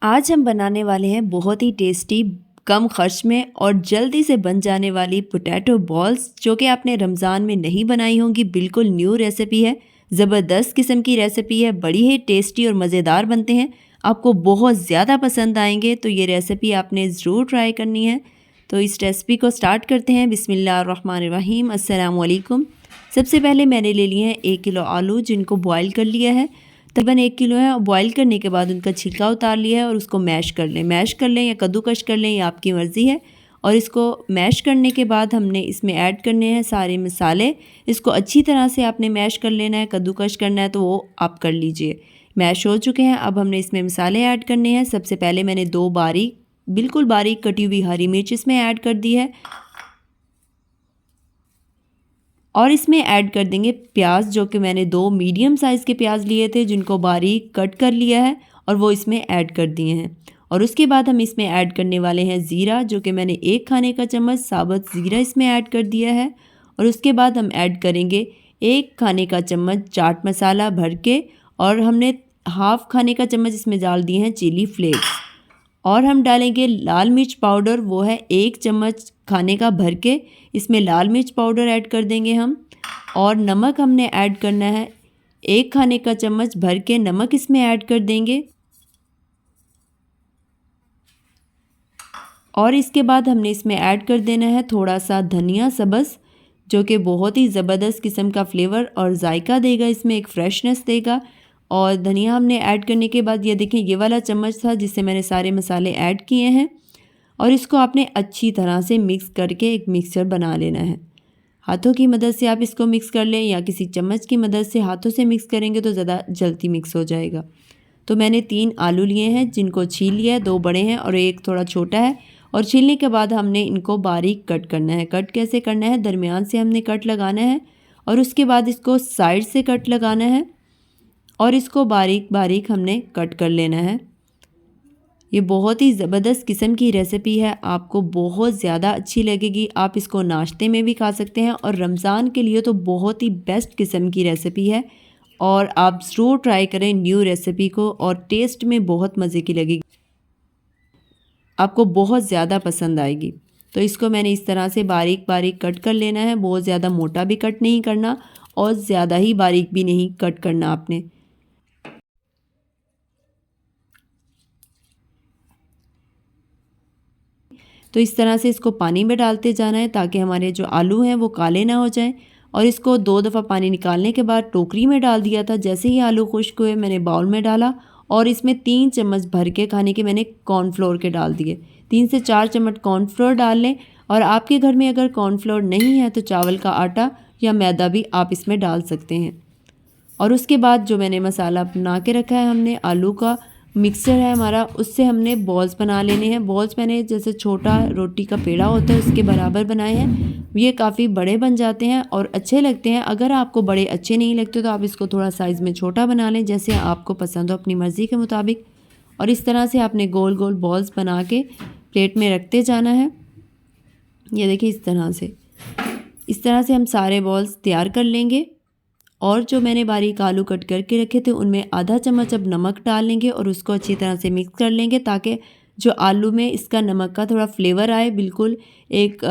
आज हम बनाने वाले हैं बहुत ही टेस्टी, कम खर्च में और जल्दी से बन जाने वाली पोटैटो बॉल्स, जो कि आपने रमज़ान में नहीं बनाई होंगी। बिल्कुल न्यू रेसिपी है, ज़बरदस्त किस्म की रेसिपी है, बड़ी ही टेस्टी और मज़ेदार बनते हैं। आपको बहुत ज़्यादा पसंद आएंगे, तो ये रेसिपी आपने ज़रूर ट्राई करनी है। तो इस रेसिपी को स्टार्ट करते हैं। बिस्मिल्लाहिर्रहमानिर्रहीम, अस्सलाम वालेकुम। सबसे पहले मैंने ले लिए हैं 1 किलो आलू, जिनको बॉयल कर लिया है। तकरीबन 1 किलो है और बॉईल करने के बाद उनका छिलका उतार लिया है और उसको मैश कर लें या कद्दूकश कर लें, ये आपकी मर्ज़ी है। और इसको मैश करने के बाद हमने इसमें ऐड करने हैं सारे मसाले। इसको अच्छी तरह से आपने मैश कर लेना है, कद्दूकश करना है तो वो आप कर लीजिए। मैश हो चुके हैं, अब हमने इसमें मसाले ऐड करने हैं। सबसे पहले मैंने 2 बिल्कुल बारीक कटी हुई हरी मिर्च इसमें ऐड कर दी है और इसमें ऐड कर देंगे प्याज, जो कि मैंने 2 मीडियम साइज़ के प्याज लिए थे, जिनको बारीक कट कर लिया है और वो इसमें ऐड कर दिए हैं। और उसके बाद हम इसमें ऐड करने वाले हैं ज़ीरा, जो कि मैंने 1 खाने का चम्मच साबुत ज़ीरा इसमें ऐड कर दिया है। और उसके बाद हम ऐड करेंगे 1 खाने का चम्मच चाट मसाला भर के, और हमने हाफ़ खाने का चम्मच इसमें डाल दिए हैं चिली फ्लेक्स। और हम डालेंगे लाल मिर्च पाउडर, वो है 1 चम्मच खाने का भर के, इसमें लाल मिर्च पाउडर ऐड कर देंगे हम। और नमक हमने ऐड करना है 1 खाने का चम्मच भर के, नमक इसमें ऐड कर देंगे। और इसके बाद हमने इसमें ऐड कर देना है थोड़ा सा धनिया सब्ज़, जो कि बहुत ही ज़बरदस्त किस्म का फ्लेवर और जायका देगा, इसमें एक फ्रेशनेस देगा। और धनिया हमने ऐड करने के बाद ये देखें, ये वाला चम्मच था जिससे मैंने सारे मसाले ऐड किए हैं। और इसको आपने अच्छी तरह से मिक्स करके एक मिक्सचर बना लेना है। हाथों की मदद से आप इसको मिक्स कर लें या किसी चम्मच की मदद से। हाथों से मिक्स करेंगे तो ज़्यादा जल्दी मिक्स हो जाएगा। तो मैंने 3 आलू लिए हैं, जिनको छील लिया है। 2 बड़े हैं और 1 थोड़ा छोटा है। और छीलने के बाद हमने इनको बारीक कट करना है। कट कैसे करना है, दरमियान से हमने कट लगाना है और उसके बाद इसको साइड से कट लगाना है और इसको बारीक बारीक हमने कट कर लेना है। ये बहुत ही ज़बरदस्त किस्म की रेसिपी है, आपको बहुत ज़्यादा अच्छी लगेगी। आप इसको नाश्ते में भी खा सकते हैं और रमज़ान के लिए तो बहुत ही बेस्ट किस्म की रेसिपी है। और आप ज़रूर ट्राई करें न्यू रेसिपी को, और टेस्ट में बहुत मज़े की लगेगी, आपको बहुत ज़्यादा पसंद आएगी। तो इसको मैंने इस तरह से बारीक बारीक कट कर लेना है। बहुत ज़्यादा मोटा भी कट नहीं करना और ज़्यादा ही बारीक भी नहीं कट करना आपने। तो इस तरह से इसको पानी में डालते जाना है ताकि हमारे जो आलू हैं वो काले ना हो जाएं। और इसको 2 दफ़ा पानी निकालने के बाद टोकरी में डाल दिया था। जैसे ही आलू खुश्क हुए मैंने बाउल में डाला और इसमें 3 चम्मच भर के खाने के मैंने कॉर्नफ्लोर के डाल दिए। 3 से 4 चम्मच कॉर्नफ्लोर डाल लें। और आपके घर में अगर कॉर्नफ्लोर नहीं है तो चावल का आटा या मैदा भी आप इसमें डाल सकते हैं। और उसके बाद जो मैंने मसाला बना के रखा है, हमने आलू का मिक्सचर है हमारा, उससे हमने बॉल्स बना लेने हैं। बॉल्स मैंने जैसे छोटा रोटी का पेड़ा होता है उसके बराबर बनाए हैं। ये काफ़ी बड़े बन जाते हैं और अच्छे लगते हैं। अगर आपको बड़े अच्छे नहीं लगते तो आप इसको थोड़ा साइज़ में छोटा बना लें, जैसे आपको पसंद हो अपनी मर्ज़ी के मुताबिक। और इस तरह से आपने गोल गोल बॉल्स बना के प्लेट में रखते जाना है। ये देखिए, इस तरह से हम सारे बॉल्स तैयार कर लेंगे। और जो मैंने बारीक आलू कट करके रखे थे उनमें आधा चम्मच अब नमक डाल लेंगे और उसको अच्छी तरह से मिक्स कर लेंगे, ताकि जो आलू में इसका नमक का थोड़ा फ्लेवर आए। बिल्कुल एक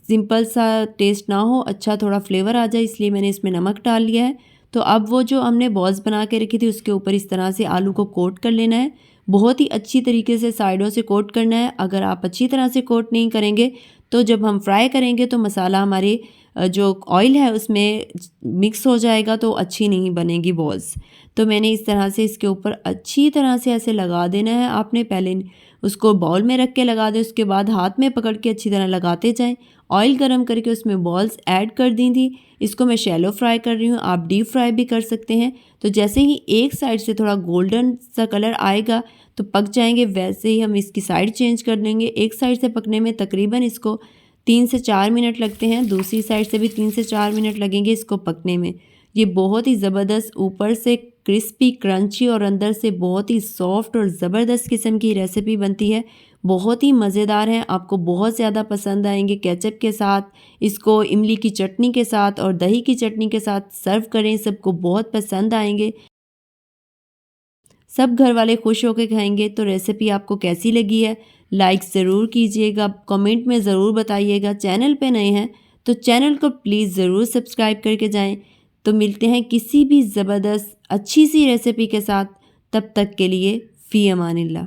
सिंपल सा टेस्ट ना हो, अच्छा थोड़ा फ्लेवर आ जाए, इसलिए मैंने इसमें नमक डाल लिया है। तो अब वो जो हमने बॉल्स बना के रखी थी उसके ऊपर इस तरह से आलू को कोट कर लेना है। बहुत ही अच्छी तरीके से साइडों से कोट करना है। अगर आप अच्छी तरह से कोट नहीं करेंगे तो जब हम फ्राई करेंगे तो मसाला हमारे जो ऑयल है उसमें मिक्स हो जाएगा, तो अच्छी नहीं बनेगी बॉल्स। तो मैंने इस तरह से इसके ऊपर अच्छी तरह से ऐसे लगा देना है। आपने पहले उसको बाउल में रख के लगा दें, उसके बाद हाथ में पकड़ के अच्छी तरह लगाते जाएं। ऑयल गरम करके उसमें बॉल्स ऐड कर दी थी। इसको मैं शैलो फ्राई कर रही हूँ, आप डीप फ्राई भी कर सकते हैं। तो जैसे ही एक साइड से थोड़ा गोल्डन सा कलर आएगा तो पक जाएंगे, वैसे ही हम इसकी साइड चेंज कर देंगे। एक साइड से पकने में तकरीबन इसको 3 से 4 मिनट लगते हैं, दूसरी साइड से भी 3 से 4 मिनट लगेंगे इसको पकने में। ये बहुत ही ज़बरदस्त, ऊपर से क्रिस्पी क्रंची और अंदर से बहुत ही सॉफ्ट और ज़बरदस्त किस्म की रेसिपी बनती है। बहुत ही मज़ेदार है, आपको बहुत ज़्यादा पसंद आएंगे। केचप के साथ, इसको इमली की चटनी के साथ और दही की चटनी के साथ सर्व करें, सबको बहुत पसंद आएंगे। सब घर वाले खुश होकर खाएंगे। तो रेसिपी आपको कैसी लगी है लाइक ज़रूर कीजिएगा, कमेंट में ज़रूर बताइएगा। चैनल पे नए हैं तो चैनल को प्लीज़ ज़रूर सब्सक्राइब करके जाएं। तो मिलते हैं किसी भी ज़बरदस्त अच्छी सी रेसिपी के साथ, तब तक के लिए फ़ी अमानिल्लाह।